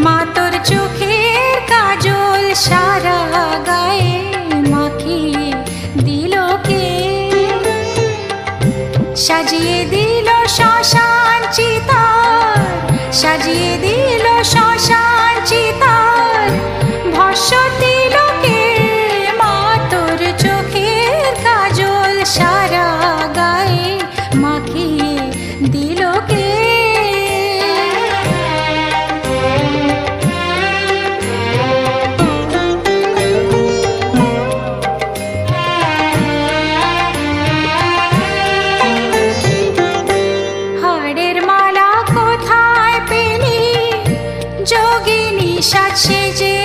মা তোর চোখের কাজল সারা গায়ে মাখিয়ে দিল কে? সাজিয়ে দিল শ্মশান চিতার, সাজিয়ে দিল শ্মশান চিতার, ভস্য দিল কে? মা তোর চোখের কাজল সারা গায়ে মাখিয়ে দিল কে? হাড়ের মালা কোথায় পেলি যোগিনী সাজ সেজে